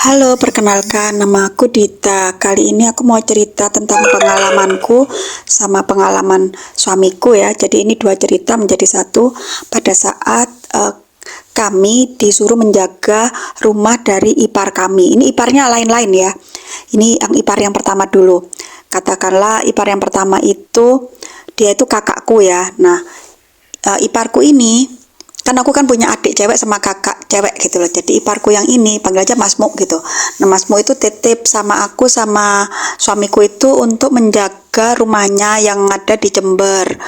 Halo, perkenalkan nama aku Dita. Kali ini aku mau cerita tentang pengalamanku sama pengalaman suamiku ya. Jadi ini dua cerita menjadi satu pada saat kami disuruh menjaga rumah dari ipar kami. Ini iparnya lain-lain ya. Ini yang ipar yang pertama dulu. Katakanlah ipar yang pertama itu dia itu kakakku ya. Nah, iparku ini kan aku kan punya adik cewek sama kakak cewek gitu loh, jadi iparku yang ini panggil aja Masmu gitu. Nah, Masmu itu titip sama aku sama suamiku itu untuk menjaga rumahnya yang ada di Jember.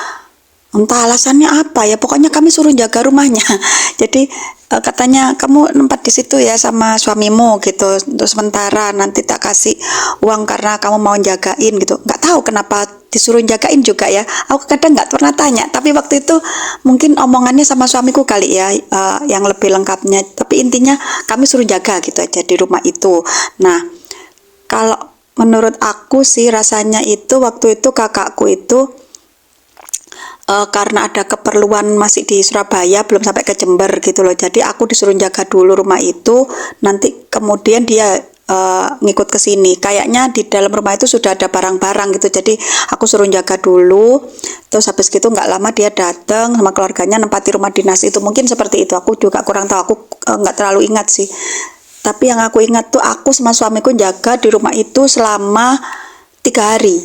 Entah alasannya apa ya, pokoknya kami suruh jaga rumahnya. Jadi katanya kamu nempat di situ ya sama suamimu gitu untuk sementara, nanti tak kasih uang karena kamu mau jagain gitu. Nggak tahu kenapa disuruh jagain juga ya. Aku kadang nggak pernah tanya, tapi waktu itu mungkin omongannya sama suamiku kali ya, yang lebih lengkapnya. Tapi intinya kami suruh jaga gitu aja di rumah itu. Nah, kalau menurut aku sih rasanya itu waktu itu kakakku itu karena ada keperluan masih di Surabaya belum sampai ke Jember gitu loh, jadi aku disuruh jaga dulu rumah itu, nanti kemudian dia ngikut ke sini. Kayaknya di dalam rumah itu sudah ada barang-barang gitu, jadi aku suruh jaga dulu, terus habis gitu nggak lama dia datang sama keluarganya nempati rumah dinas itu. Mungkin seperti itu, aku juga kurang tahu, aku nggak terlalu ingat sih. Tapi yang aku ingat tuh aku sama suamiku jaga di rumah itu selama 3 hari.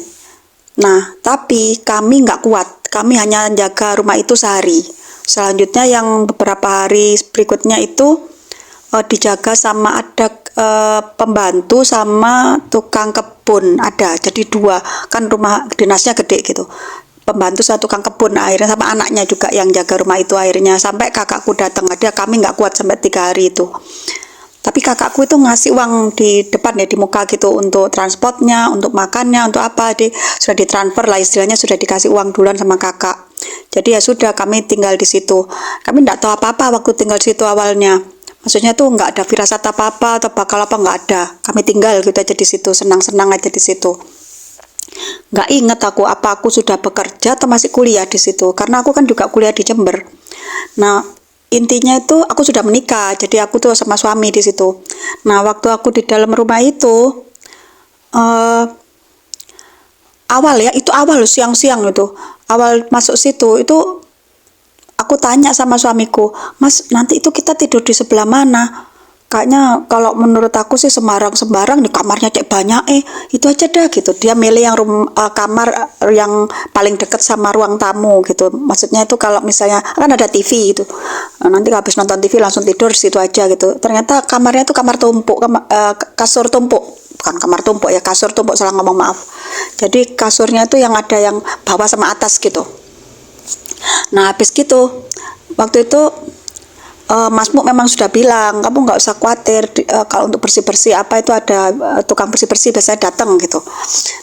Nah, tapi kami nggak kuat. Kami hanya jaga rumah itu sehari. Selanjutnya yang beberapa hari berikutnya itu dijaga sama ada pembantu sama tukang kebun ada. Jadi dua, kan rumah dinasnya gede gitu. Pembantu sama tukang kebun, akhirnya sama anaknya juga yang jaga rumah itu, akhirnya sampai kakakku datang ada, kami nggak kuat sampai 3 hari itu. Tapi kakakku itu ngasih uang di depan ya, di muka gitu, untuk transportnya, untuk makannya, untuk apa, sudah ditransfer lah istilahnya, sudah dikasih uang duluan sama kakak. Jadi ya sudah, kami tinggal di situ. Kami nggak tahu apa-apa waktu tinggal di situ awalnya. Maksudnya tuh nggak ada firasat apa-apa atau bakal apa, nggak ada. Kami tinggal gitu aja di situ, senang-senang aja di situ. Nggak inget aku apa aku sudah bekerja atau masih kuliah di situ, karena aku kan juga kuliah di Jember. Nah, intinya itu aku sudah menikah, jadi aku tuh sama suami di situ. Nah, waktu aku di dalam rumah itu eh, awal ya, itu awal siang-siang itu, awal masuk situ itu aku tanya sama suamiku, Mas, nanti itu kita tidur di sebelah mana? Kayaknya kalau menurut aku sih sembarang-sembarang, di kamarnya cek banyak, itu aja dah gitu. Dia milih yang kamar yang paling dekat sama ruang tamu gitu. Maksudnya itu kalau misalnya kan ada TV gitu, nanti habis nonton TV langsung tidur di situ aja gitu. Ternyata kamarnya itu kamar tumpuk, kasur tumpuk, bukan kamar tumpuk ya, kasur tumpuk, salah ngomong, maaf. Jadi kasurnya itu yang ada yang bawah sama atas gitu. Nah, habis gitu waktu itu Masmu memang sudah bilang kamu nggak usah khawatir, kalau untuk bersih-bersih apa itu ada tukang bersih-bersih biasanya datang gitu.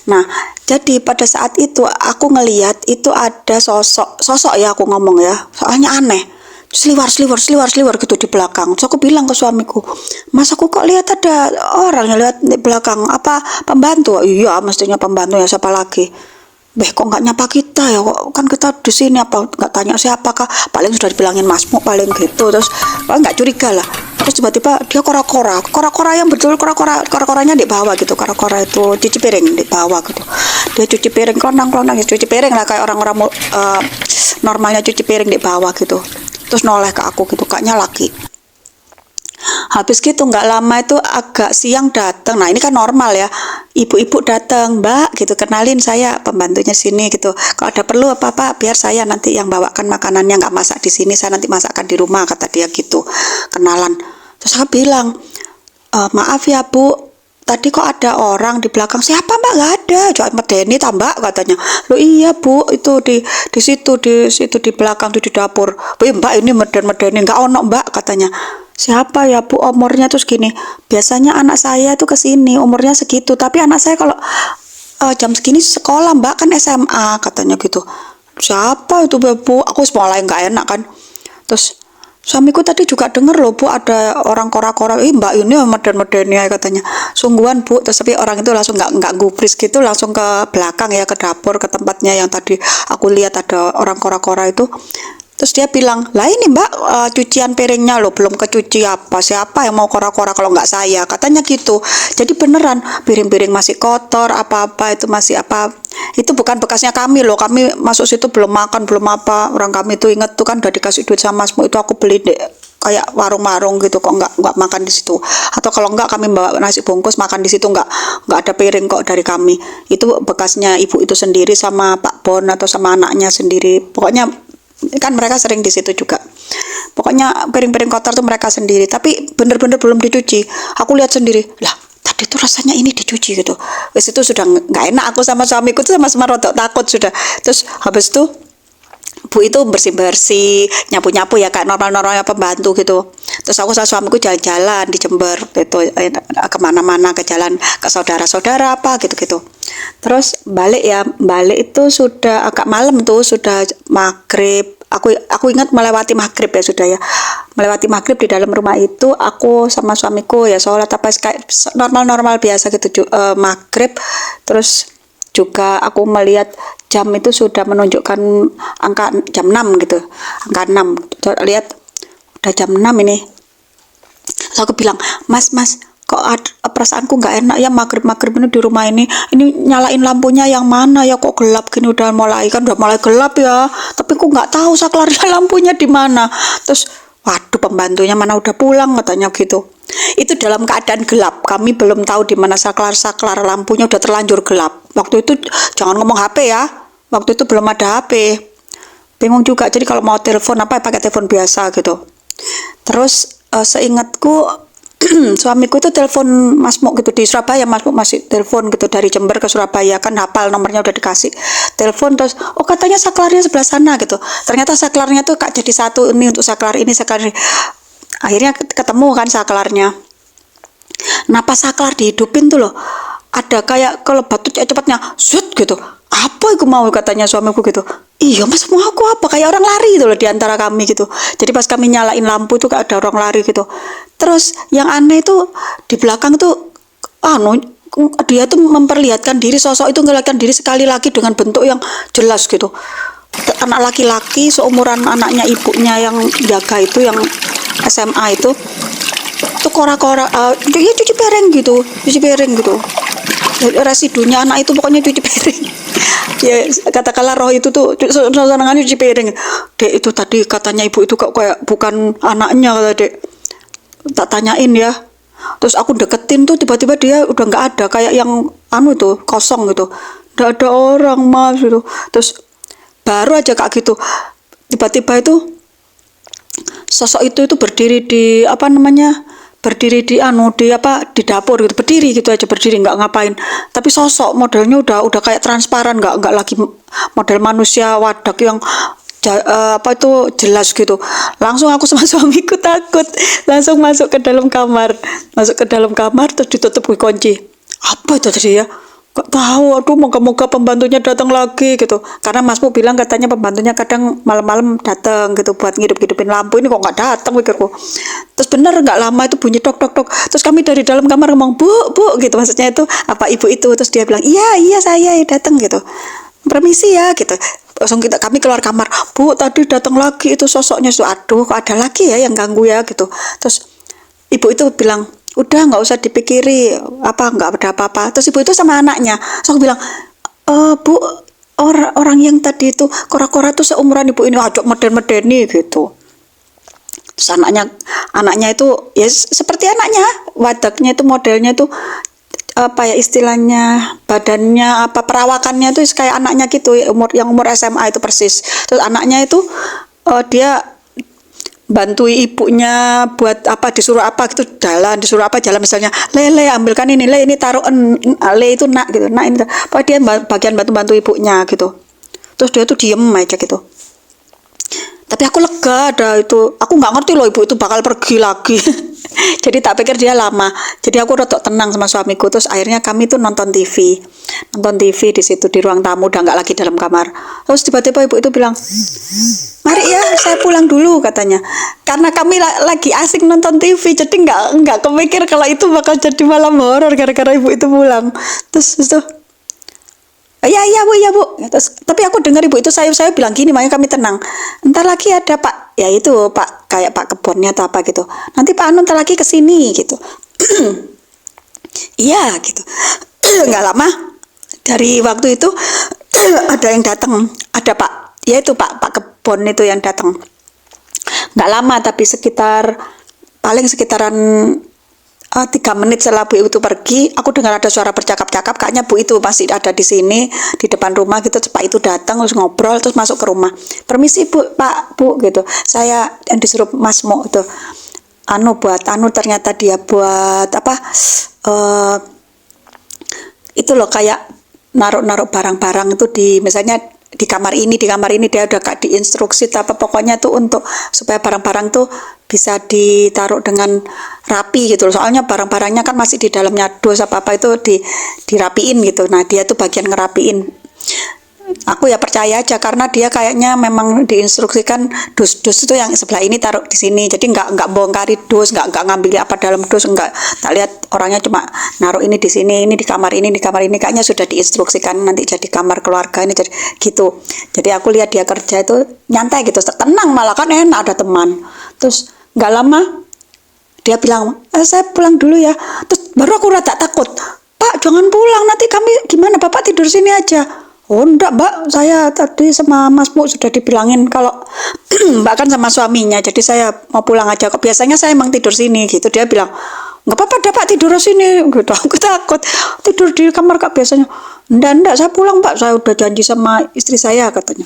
Nah, jadi pada saat itu aku ngelihat itu ada sosok ya, aku ngomong ya, soalnya aneh, seliwar gitu di belakang. Terus aku bilang ke suamiku, Mas, aku kok lihat ada orang yang lihat di belakang, apa pembantu? Iya, mestinya pembantu ya, siapa lagi? Beh, kok nggak nyapa kita ya, kok kan kita di sini, apa nggak tanya siapakah, paling sudah dibilangin Masmu paling gitu. Terus paling nggak curiga lah, terus tiba-tiba dia kora-kora yang betul, kora-koranya di bawah gitu, kora-kora itu cuci piring di bawah gitu. Dia cuci piring, klonang ya, cuci piring lah kayak orang-orang normalnya cuci piring di bawah gitu. Terus noleh ke aku gitu, kayaknya laki. Habis gitu nggak lama itu agak siang datang. Nah, ini kan normal ya, ibu-ibu datang, Mbak gitu, kenalin saya pembantunya sini gitu. Kalau ada perlu apa-apa biar saya nanti yang bawakan makanannya, nggak masak di sini, saya nanti masakkan di rumah, kata dia gitu. Kenalan. Terus saya bilang, maaf ya Bu, tadi kok ada orang di belakang. Siapa Mbak? Nggak ada. Coba medeni tambah katanya. Lo iya Bu, itu di situ di belakang tuh di dapur. Bu, Mbak ini meden-medeni, nggak ono Mbak katanya. Siapa ya Bu, umurnya terus gini. Biasanya anak saya tuh kesini umurnya segitu, tapi anak saya kalau jam segini sekolah Mbak, kan SMA katanya gitu. Siapa itu Bu? Aku mulai nggak enak kan. Terus suamiku tadi juga denger loh Bu, ada orang kora-kora, Mbak ini meden-meden ya katanya. Sungguhan Bu. Terus tapi orang itu langsung nggak gubris gitu, langsung ke belakang ya, ke dapur, ke tempatnya yang tadi aku lihat ada orang kora-kora itu. Terus dia bilang, lah ini mbak, cucian piringnya loh belum kecuci, apa siapa yang mau kora-kora kalau nggak saya, katanya gitu. Jadi beneran piring-piring masih kotor, apa-apa itu masih apa, itu bukan bekasnya kami loh, kami masuk situ belum makan belum apa, orang kami tuh inget tuh kan udah dikasih duit sama Masmu itu, aku beli deh kayak warung-warung gitu, kok nggak makan di situ, atau kalau nggak kami bawa nasi bungkus makan di situ, nggak ada piring kok dari kami. Itu bekasnya ibu itu sendiri sama Pak Bon atau sama anaknya sendiri, pokoknya kan mereka sering di situ juga. Pokoknya piring-piring kotor tuh mereka sendiri, tapi bener-bener belum dicuci. Aku lihat sendiri, lah tadi tuh rasanya ini dicuci gitu. Wes itu sudah nggak enak, aku sama suamiku tuh sama-sama rodok takut sudah. Terus habis itu Bu itu bersih-bersih, nyapu-nyapu ya kayak normal-normalnya pembantu gitu. Terus aku sama suamiku jalan-jalan di Jember gitu, kemana-mana, ke jalan ke saudara-saudara apa gitu-gitu. Terus balik itu sudah agak malam tuh, sudah maghrib. Aku ingat melewati maghrib ya sudah ya. Melewati maghrib di dalam rumah itu aku sama suamiku ya sholat apa kayak normal-normal biasa gitu, maghrib. Terus juga aku melihat jam itu sudah menunjukkan angka jam 6 gitu, angka 6. Lihat udah jam 6 ini. Terus aku bilang, mas kok perasaanku nggak enak ya maghrib ini di rumah ini nyalain lampunya yang mana ya, kok gelap gini, udah mulai gelap ya, tapi aku nggak tahu saklarnya lampunya di mana. Terus waduh, pembantunya mana udah pulang katanya gitu. Itu dalam keadaan gelap, kami belum tahu di mana saklar lampunya, udah terlanjur gelap. Waktu itu jangan ngomong HP ya, waktu itu belum ada HP, bingung juga. Jadi kalau mau telepon apa pakai telepon biasa gitu. Terus seingatku suamiku itu telepon Masmu gitu di Surabaya, Masmu masih telepon gitu dari Jember ke Surabaya, kan hafal nomornya udah dikasih. Telepon terus, oh katanya saklarnya sebelah sana gitu. Ternyata saklarnya tuh kak jadi satu, ini untuk saklar ini, saklar ini. Akhirnya ketemu kan saklarnya. Nah pas saklar dihidupin tuh loh, ada kayak kalau batu cepatnya zut gitu. Apa itu mau, katanya suamiku gitu. Iya mas, mau aku apa, kayak orang lari gitu loh di antara kami gitu. Jadi pas kami nyalain lampu tuh kayak ada orang lari gitu. Terus yang aneh itu di belakang tuh dia tuh memperlihatkan diri, sosok itu ngeliatkan diri sekali lagi dengan bentuk yang jelas gitu. Anak laki-laki seumuran anaknya ibunya yang jaga itu, yang SMA itu kora-kora, dia cuci piring gitu. Residunya anak itu pokoknya cuci piring. Ya katakanlah roh itu tuh senangannya cuci piring. Dek, itu tadi katanya ibu itu kok kayak bukan anaknya, kata Dek. Tak tanyain ya. Terus aku deketin tuh, tiba-tiba dia udah nggak ada, kayak yang tuh kosong gitu, nggak ada orang mas gitu. Terus baru aja kak gitu, tiba-tiba itu sosok itu berdiri di berdiri di di dapur gitu, berdiri nggak ngapain, tapi sosok modelnya udah kayak transparan, nggak lagi model manusia wadak yang jelas gitu. Langsung aku sama suamiku takut, langsung masuk ke dalam kamar terus ditutup kunci. Apa itu tadi ya, gak tahu, aduh moga-moga pembantunya datang lagi gitu, karena Masmu bilang katanya pembantunya kadang malam-malam datang gitu buat ngidup-ngidupin lampu, ini kok nggak datang pikirku. Terus bener nggak lama itu bunyi tok tok tok, terus kami dari dalam kamar ngomong bu gitu, maksudnya itu apa ibu itu. Terus dia bilang iya saya datang gitu, permisi ya gitu. Langsung kami keluar kamar, bu tadi datang lagi itu sosoknya. Aduh kok ada lagi ya yang ganggu ya gitu. Terus ibu itu bilang udah nggak usah dipikiri, nggak ada apa-apa. Terus ibu itu sama anaknya, so aku bilang bu, orang yang tadi itu kora-kora tuh seumuran ibu ini, ajak meden-medeni gitu. Terus anaknya itu ya seperti anaknya, wadaknya itu modelnya itu apa ya istilahnya, badannya perawakannya itu kayak anaknya gitu, yang umur SMA itu persis. Terus anaknya itu dia bantu ibunya buat disuruh gitu, jalan misalnya, le ambilkan ini, le ini taruh, le itu nak gitu, nak ini, dia bagian bantu ibunya gitu. Terus dia tuh diem aja gitu. Tapi aku lega ada itu, aku nggak ngerti loh ibu itu bakal pergi lagi. Jadi tak pikir dia lama, jadi aku rotok tenang sama suamiku. Terus akhirnya kami tuh nonton TV di situ di ruang tamu, udah nggak lagi dalam kamar. Terus tiba-tiba ibu itu bilang, mari ya saya pulang dulu katanya, karena kami lagi asik nonton TV, jadi nggak kepikir kalau itu bakal jadi malam horor gara-gara ibu itu pulang. Terus "Oh, iya bu. Terus, tapi aku dengar ibu itu saya bilang gini, makanya kami tenang. Ntar lagi ada pak, ya itu pak kayak pak kebunnya atau apa gitu. Nanti Pak Anu ntar lagi ke sini gitu. Iya gitu. Nggak lama dari waktu itu ada yang datang, ada pak, ya itu pak kebun itu yang datang. Nggak lama tapi sekitar paling sekitaran 3 menit setelah Bu itu pergi, aku dengar ada suara bercakap-cakap. Kayaknya Bu itu masih ada di sini di depan rumah gitu. Pak itu datang terus ngobrol terus masuk ke rumah. Permisi Bu, Pak, Bu gitu. Saya yang disuruh Mas Mo itu. Buat ternyata dia buat apa? eh itu loh kayak naruh barang-barang itu di misalnya di kamar ini dia udah gak diinstruksi apa pokoknya tuh untuk supaya barang-barang tuh bisa ditaruh dengan rapi gitu loh. Soalnya barang-barangnya kan masih di dalamnya dos apa itu dirapiin gitu. Nah dia tuh bagian ngerapiin. Aku ya percaya aja karena dia kayaknya memang diinstruksikan dus-dus itu yang sebelah ini taruh di sini. Jadi nggak bongkari dus, nggak ngambil apa dalam dus, nggak. Tak lihat orangnya cuma naruh ini di sini, ini di kamar ini, kayaknya sudah diinstruksikan nanti jadi kamar keluarga ini jadi gitu. Jadi aku lihat dia kerja itu nyantai gitu, tenang malah kan enak ada teman. Terus nggak lama dia bilang, saya pulang dulu ya. Terus baru aku rada takut, Pak jangan pulang nanti kami gimana, Bapak tidur sini aja. Oh enggak Mbak, saya tadi sama Mas Bu sudah dibilangin kalau Mbak kan sama suaminya, jadi saya mau pulang aja. Kok biasanya saya emang tidur sini gitu. Dia bilang, nggak apa-apa Pak tidur sini gitu. Aku takut tidur di kamar Kak biasanya. Enggak, saya pulang Pak, saya udah janji sama istri saya katanya.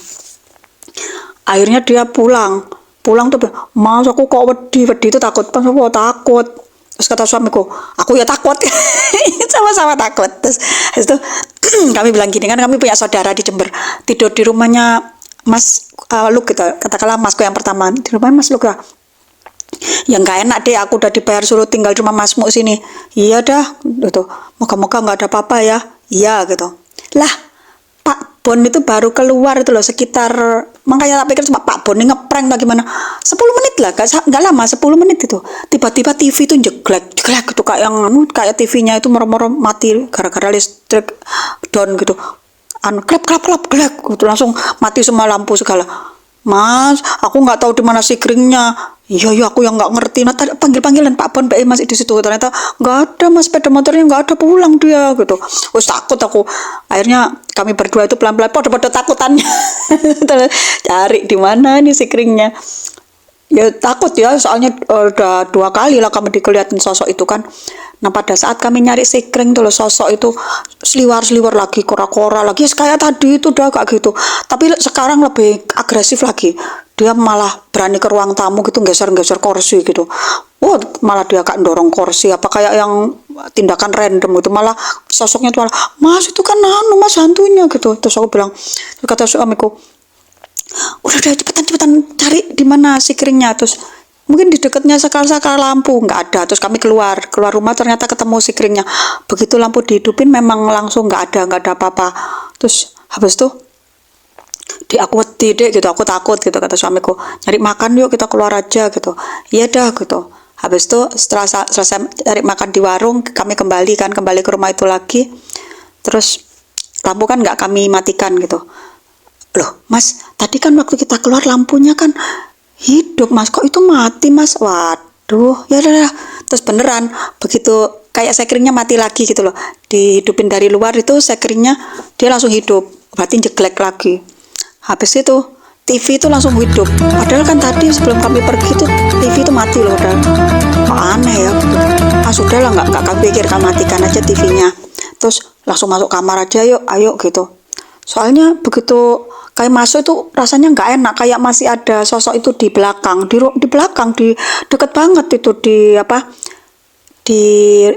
Akhirnya dia pulang tuh bilang, Mas aku kok wedi itu takut. Pas aku takut. Terus kata suamiku, aku ya takut. Sama-sama takut. Terus itu kami bilang gini kan, kami punya saudara di Jember tidur di rumahnya Mas Luk gitu, katakanlah Masku yang pertama di rumahnya Mas Luk lah. Ya nggak enak deh, aku udah dibayar suruh tinggal di rumah Masmu sini. Iya dah gitu, moga-moga nggak ada apa-apa ya. Iya gitu lah. Pak Bon itu baru keluar itu loh sekitar, makanya tak pikir cuma Pak Bon ini ngeprank lah gimana. 10 menit lah, gak lama 10 menit itu. Tiba-tiba TV itu jeglek gitu kayak yang kayak TV-nya itu moro-moro mati gara-gara listrik down gitu. Klep glek gitu langsung mati semua lampu segala. Mas, aku nggak tahu di mana sikringnya. Iya, aku yang nggak ngerti. Nah, tadi panggil-panggilan Pak Bon, PI masih di situ. Ternyata nggak ada mas, sepeda motornya nggak ada, pulang dia gitu. Wes takut aku. Akhirnya kami berdua itu pelan-pelan, pada takutannya. Cari di mana nih sikringnya. Ya takut ya, soalnya udah 2 kali lah kami dikeliatin sosok itu kan. Nah pada saat kami nyari sikring tuh loh, sosok itu seliwar lagi, kora-kora lagi, kayak tadi itu udah kayak gitu. Tapi sekarang lebih agresif lagi. Dia malah berani ke ruang tamu gitu, geser-geser kursi gitu. Wah, malah dia kayak dorong kursi, apa kayak yang tindakan random itu. Malah sosoknya tuh malah, Mas itu kan mas hantunya gitu. Terus aku bilang, kata suamiku, udah cepetan cari di mana sikringnya. Terus mungkin di dekatnya saklar lampu nggak ada. Terus kami keluar rumah, ternyata ketemu sikringnya. Begitu lampu dihidupin memang langsung nggak ada apa-apa. Terus habis tuh aku wedi deh gitu, aku takut gitu, kata suamiku, nyari makan yuk kita keluar aja gitu. Iya dah gitu. Habis itu setelah selesai cari makan di warung, kami kembali ke rumah itu lagi. Terus lampu kan nggak kami matikan gitu. Loh mas, tadi kan waktu kita keluar lampunya kan hidup mas, kok itu mati mas? Waduh, ya udah. Terus beneran begitu kayak sekringnya mati lagi gitu loh, dihidupin dari luar itu sekringnya dia langsung hidup, berarti jeglek lagi. Habis itu TV itu langsung hidup, padahal kan tadi sebelum kami pergi tuh TV itu mati loh. Udah kok aneh ya gitu. Sudah lah, nggak kami pikir, kami matikan aja TV-nya, terus langsung masuk kamar aja, yuk ayo gitu. Soalnya begitu kayak masuk itu rasanya nggak enak, kayak masih ada sosok itu di belakang, di belakang, di deket banget itu, di apa, di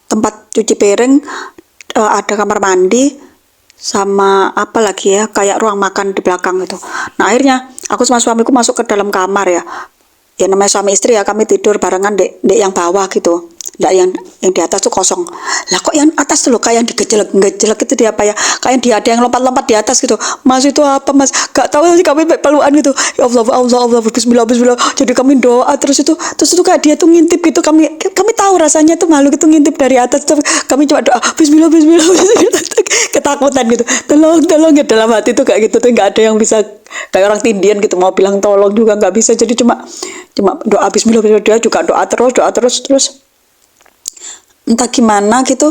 tempat cuci piring, ada kamar mandi sama apa lagi ya, kayak ruang makan di belakang itu. Nah akhirnya aku sama suamiku masuk ke dalam kamar ya namanya suami istri ya, kami tidur barengan dek yang bawah gitu, nggak yang yang di atas tuh kosong. Lah kok yang atas tuh loh kayak yang digejelek itu dia apa ya, kayak dia ada yang lompat-lompat di atas gitu. Mas itu apa mas, gak tahu sih, kami peluan gitu. Ya Allah Allah Allah, bismillah bismillah, jadi kami doa terus itu kayak dia tuh ngintip gitu. Kami tahu rasanya tuh makhluk itu ngintip dari atas, terus kami coba doa bismillah bismillah bismillah, ketakutan gitu, tolong ya, dalam hati tuh kayak gitu tuh. Nggak ada yang bisa, kayak orang tindian gitu, mau bilang tolong juga nggak bisa, jadi cuma doa bismillah bismillah. Dia juga doa terus entah gimana gitu,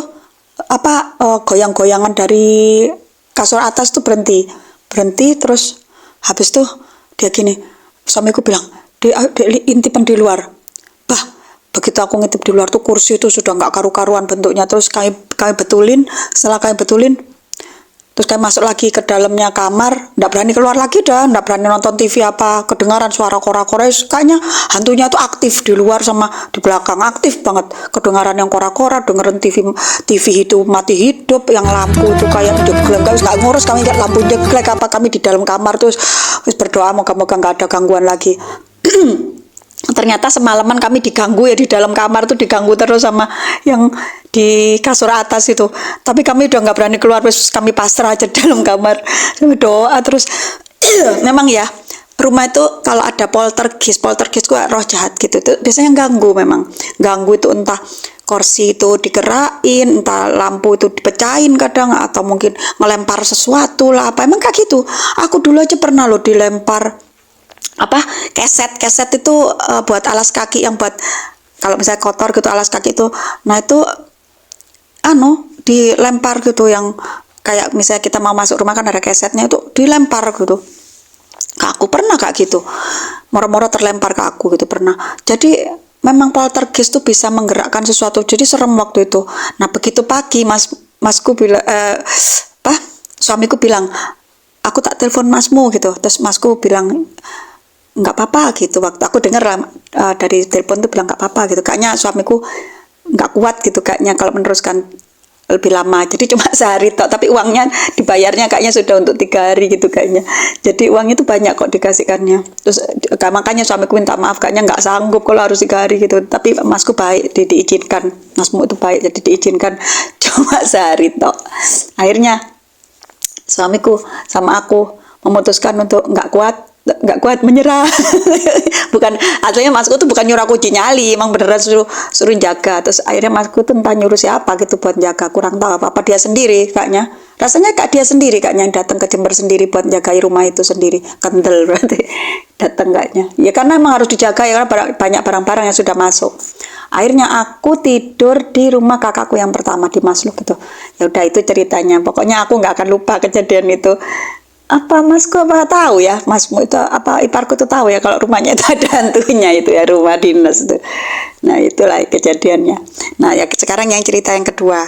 apa goyang-goyangan dari kasur atas tuh berhenti terus. Habis tuh dia gini, suamiku bilang, intipan di luar. Bah, begitu aku ngintip di luar tuh kursi itu sudah nggak karu-karuan bentuknya. Terus kami betulin, setelah kami betulin, terus kami masuk lagi ke dalamnya kamar, nggak berani keluar lagi dah, nggak berani nonton TV apa, kedengaran suara kora-kora. Kayaknya hantunya tuh aktif di luar sama di belakang, aktif banget, kedengaran yang kora-kora, dengerin TV itu mati hidup, yang lampu itu kayak jeglek, nggak ngurus kami, nggak lampu jeglek apa, kami di dalam kamar terus berdoa moga-moga nggak ada gangguan lagi. Ternyata semalaman kami diganggu ya, di dalam kamar tuh diganggu terus sama yang di kasur atas itu. Tapi kami udah nggak berani keluar, terus kami pasrah aja di dalam kamar, kami doa terus. Memang ya, rumah itu kalau ada poltergeist itu roh jahat gitu tuh biasanya memang ganggu itu, entah kursi itu digerakin, entah lampu itu dipecahin kadang, atau mungkin ngelempar sesuatu lah apa. Emang kayak gitu. Aku dulu aja pernah loh dilempar apa, keset itu buat alas kaki, yang buat kalau misalnya kotor gitu alas kaki itu. Nah itu dilempar gitu, yang kayak misalnya kita mau masuk rumah kan ada kesetnya, itu dilempar gitu ke aku. Pernah kayak gitu, moro-moro terlempar ke aku gitu, pernah. Jadi memang poltergeist tuh bisa menggerakkan sesuatu, jadi serem waktu itu. Nah begitu pagi masku bilang, suamiku bilang, aku tak telepon masmu gitu. Terus masku bilang nggak apa-apa gitu. Waktu aku dengar dari telepon tuh bilang nggak apa-apa gitu. Kayaknya suamiku nggak kuat gitu kayaknya kalau meneruskan lebih lama. Jadi cuma sehari tok, tapi uangnya dibayarnya kayaknya sudah untuk 3 hari gitu kayaknya. Jadi uang itu banyak kok dikasihkannya. Terus makanya suamiku minta maaf, kayaknya nggak sanggup kalau harus 3 hari gitu. Tapi masku baik, diizinkan. Masmu itu baik, jadi diizinkan cuma sehari tok. Akhirnya suamiku sama aku memutuskan untuk nggak kuat menyerah. Bukan, aslinya masku tuh bukan nyuruh aku nyali, emang beneran suruh jaga. Terus akhirnya masku tuh entah nyuruh siapa gitu buat jaga, kurang tahu apa dia sendiri kayaknya. Rasanya kayak dia sendiri kayaknya yang datang ke Jember sendiri buat jagai rumah itu sendiri. Kendel berarti datang kayaknya. Ya karena emang harus dijaga ya, karena banyak barang-barang yang sudah masuk. Akhirnya aku tidur di rumah kakakku yang pertama di Masluk gitu. Ya udah itu ceritanya. Pokoknya aku nggak akan lupa kejadian itu. Apa masku apa tahu ya, masmu itu apa iparku tuh tahu ya kalau rumahnya itu ada hantunya itu ya, rumah dinas itu. Nah itulah kejadiannya. Nah ya sekarang yang cerita yang kedua.